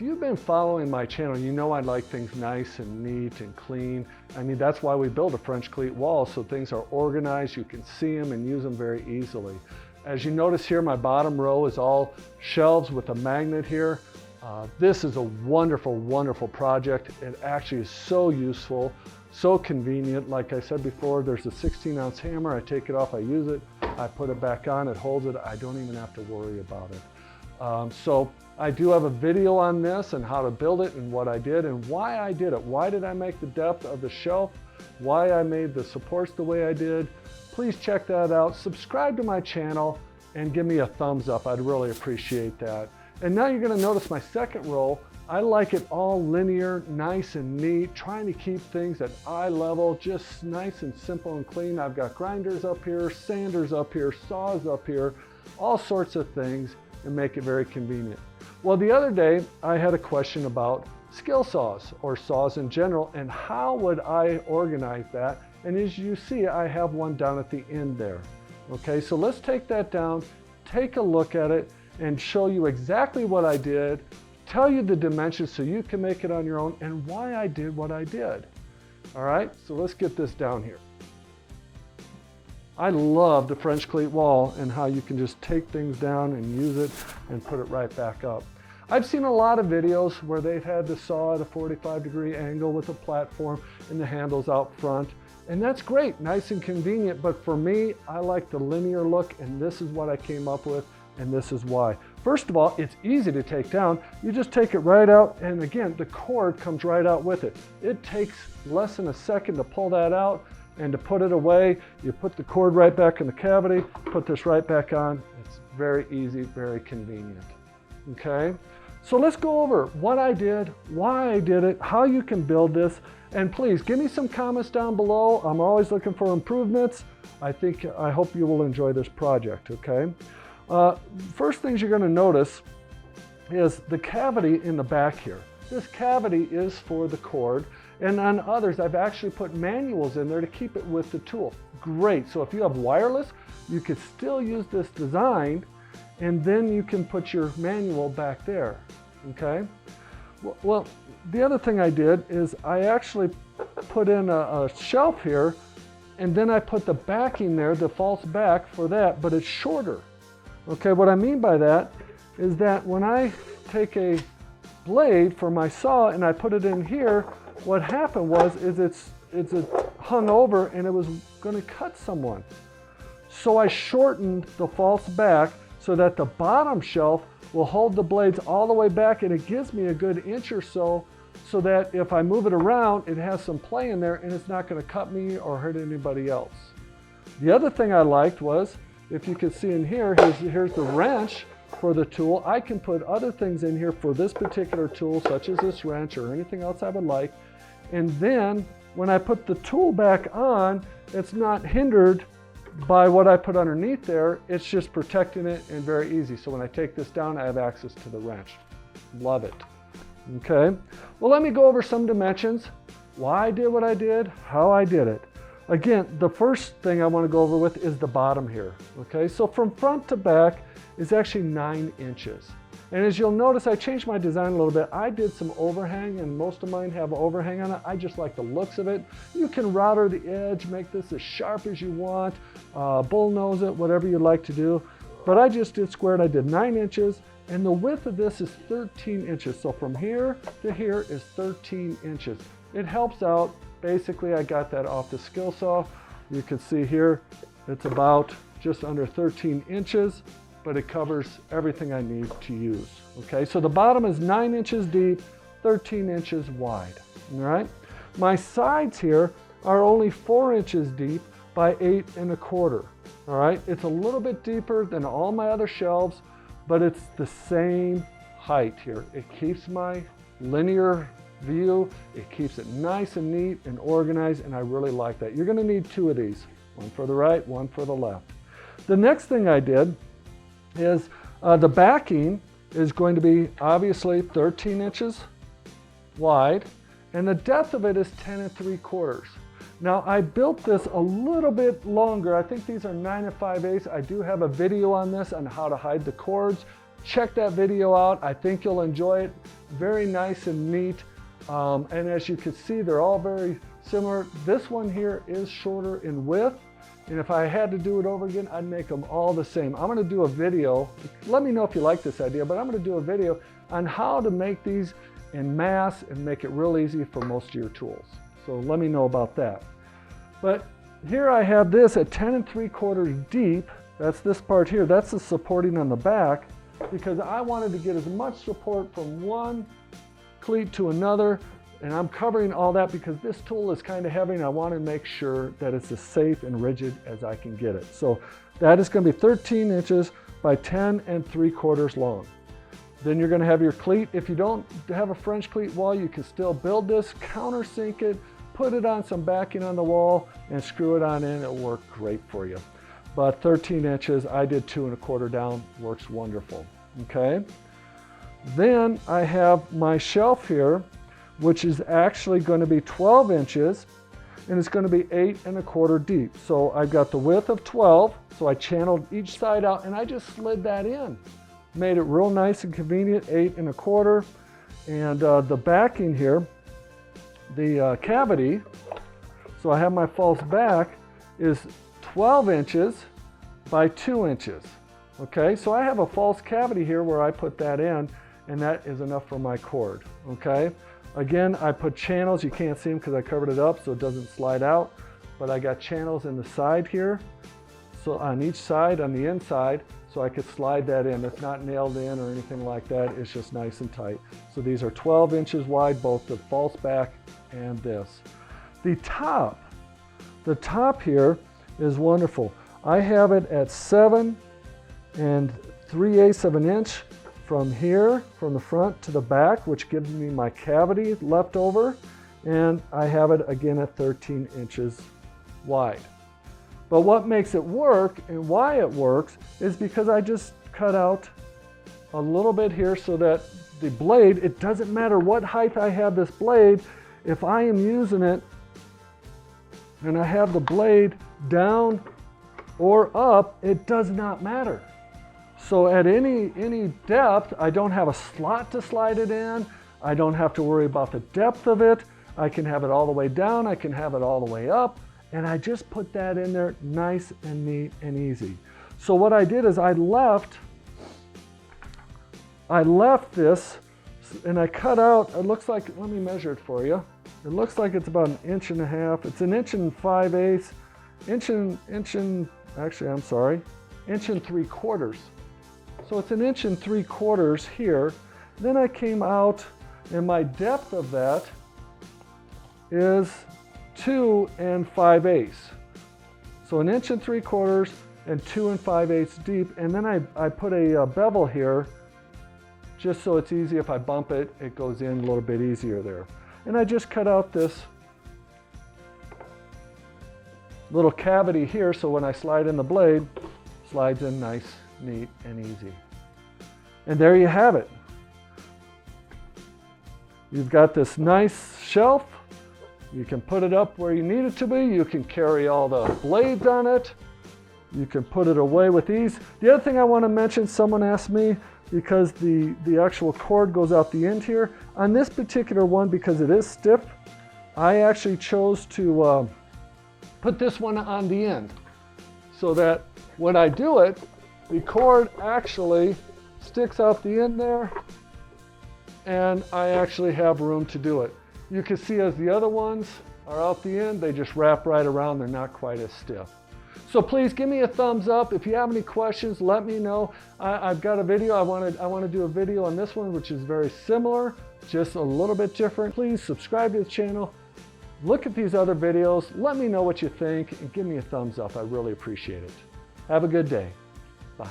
if you've been following my channel, you know I like things nice and neat and clean. I mean, that's why we build a French cleat wall, so things are organized, you can see them and use them very easily. As you notice here, my bottom row is all shelves with a magnet here. This is a wonderful, wonderful project. It actually is so useful, so convenient. Like I said before, there's a 16-ounce hammer. I take it off, I use it, I put it back on, it holds it. I don't even have to worry about it. So I do have a video on this and how to build it and what I did and why I did it. Why did I make the depth of the shelf? Why I made the supports the way I did. Please check that out. Subscribe to my channel and give me a thumbs up. I'd really appreciate that. And now you're going to notice my second row. I like it all linear, nice and neat, trying to keep things at eye level, just nice and simple and clean. I've got grinders up here, sanders up here, saws up here, all sorts of things, and make it very convenient. Well, the other day I had a question about skill saws or saws in general, and how would I organize that? And as you see, I have one down at the end there. Okay, so let's take that down, take a look at it, and show you exactly what I did, tell you the dimensions so you can make it on your own, and why I did what I did. All right, so let's get this down here. I love the French cleat wall and how you can just take things down and use it and put it right back up. I've seen a lot of videos where they've had the saw at a 45-degree angle with a platform and the handles out front. And that's great, nice and convenient, but for me, I like the linear look, and this is what I came up with, and this is why. First of all, it's easy to take down. You just take it right out, and again, the cord comes right out with it. It takes less than a second to pull that out and to put it away. You put the cord right back in the cavity, put this right back on. It's very easy, very convenient, okay? So let's go over what I did, why I did it, how you can build this, and please give me some comments down below. I'm always looking for improvements. I hope you will enjoy this project, okay? First things you're going to notice is the cavity in the back here. This cavity is for the cord, and on others I've actually put manuals in there to keep it with the tool. Great, so if you have wireless, you could still use this design, and then you can put your manual back there, okay? Well, the other thing I did is I actually put in a shelf here, and then I put the backing there, the false back for that, but it's shorter. Okay, what I mean by that is that when I take a blade for my saw and I put it in here, what happened was it's hung over and it was going to cut someone. So I shortened the false back so that the bottom shelf will hold the blades all the way back, and it gives me a good inch or so that if I move it around, it has some play in there and it's not going to cut me or hurt anybody else. The other thing I liked was, if you can see in here, here's the wrench for the tool. I can put other things in here for this particular tool, such as this wrench or anything else I would like. And then when I put the tool back on, it's not hindered by what I put underneath there. It's just protecting it and very easy. So when I take this down, I have access to the wrench. Love it. Okay, well, let me go over some dimensions, why I did what I did, how I did it. Again, the first thing I want to go over with is the bottom here. Okay, so from front to back is actually 9 inches. And as you'll notice, I changed my design a little bit. I did some overhang, and most of mine have overhang on it. I just like the looks of it. You can router the edge, make this as sharp as you want, bullnose it, whatever you like to do. But I just did squared. I did 9 inches, and the width of this is 13 inches. So from here to here is 13 inches. It helps out. Basically, I got that off the skill saw. You can see here, it's about just under 13 inches, but it covers everything I need to use. Okay, so the bottom is 9 inches deep, 13 inches wide. All right, my sides here are only 4 inches deep by 8 1/4. All right, it's a little bit deeper than all my other shelves, but it's the same height here. It keeps my linear view, it keeps it nice and neat and organized, and I really like that. You're going to need 2 of these, one for the right, one for the left. The next thing I did is the backing is going to be obviously 13 inches wide, and the depth of it is 10 3/4. Now I built this a little bit longer. I think these are 9 5/8. I do have a video on this on how to hide the cords, check that video out. I think you'll enjoy it. Very nice and neat. And as you can see, they're all very similar. This one here is shorter in width. And if I had to do it over again, I'd make them all the same. I'm gonna do a video. Let me know if you like this idea, but I'm gonna do a video on how to make these in mass and make it real easy for most of your tools. So let me know about that. But here I have this at 10 3/4 deep. That's this part here. That's the supporting on the back, because I wanted to get as much support from one cleat to another. And I'm covering all that because this tool is kind of heavy and I want to make sure that it's as safe and rigid as I can get it. So that is going to be 13 inches by 10 3/4 long. Then you're going to have your cleat. If you don't have a French cleat wall, you can still build this, countersink it, put it on some backing on the wall and screw it on in. It'll work great for you. But 13 inches, I did 2 1/4 down, works wonderful. Okay. Then I have my shelf here, which is actually going to be 12 inches and it's going to be 8 1/4 deep. So I've got the width of 12, so I channeled each side out and I just slid that in. Made it real nice and convenient, 8 1/4. And the backing here, the cavity, so I have my false back, is 12 inches by 2 inches. Okay, so I have a false cavity here where I put that in, and that is enough for my cord. Okay. Again, I put channels. You can't see them because I covered it up so it doesn't slide out, but I got channels in the side here. So on each side, on the inside, so I could slide that in. It's not nailed in or anything like that. It's just nice and tight. So these are 12 inches wide, both the false back and this. The top here is wonderful. I have it at 7 3/8 of an inch. From here, from the front to the back, which gives me my cavity left over, and I have it again at 13 inches wide. But what makes it work and why it works is because I just cut out a little bit here so that the blade, it doesn't matter what height I have this blade, if I am using it and I have the blade down or up, it does not matter. So at any depth, I don't have a slot to slide it in. I don't have to worry about the depth of it. I can have it all the way down. I can have it all the way up. And I just put that in there nice and neat and easy. So what I did is I left this and I cut out, it looks like, let me measure it for you. It looks like it's about 1.5 inches. It's 1 5/8 inches, 1 3/4 inches. So it's 1 3/4 inches here. Then I came out and my depth of that is 2 5/8. So 1 3/4 inches and 2 5/8 deep. And then I put a bevel here just so it's easy. If I bump it, it goes in a little bit easier there. And I just cut out this little cavity here so when I slide in the blade, slides in nice, neat, and easy. And there you have it. You've got this nice shelf. You can put it up where you need it to be. You can carry all the blades on it. You can put it away with ease. The other thing I want to mention, someone asked me, because the actual cord goes out the end here. On this particular one, because it is stiff, I actually chose to put this one on the end so that when I do it, the cord actually sticks out the end there and I actually have room to do it. You can see as the other ones are out the end, they just wrap right around. They're not quite as stiff. So please give me a thumbs up. If you have any questions, let me know. I've got a video. I want to do a video on this one, which is very similar, just a little bit different. Please subscribe to the channel. Look at these other videos. Let me know what you think and give me a thumbs up. I really appreciate it. Have a good day. Bye.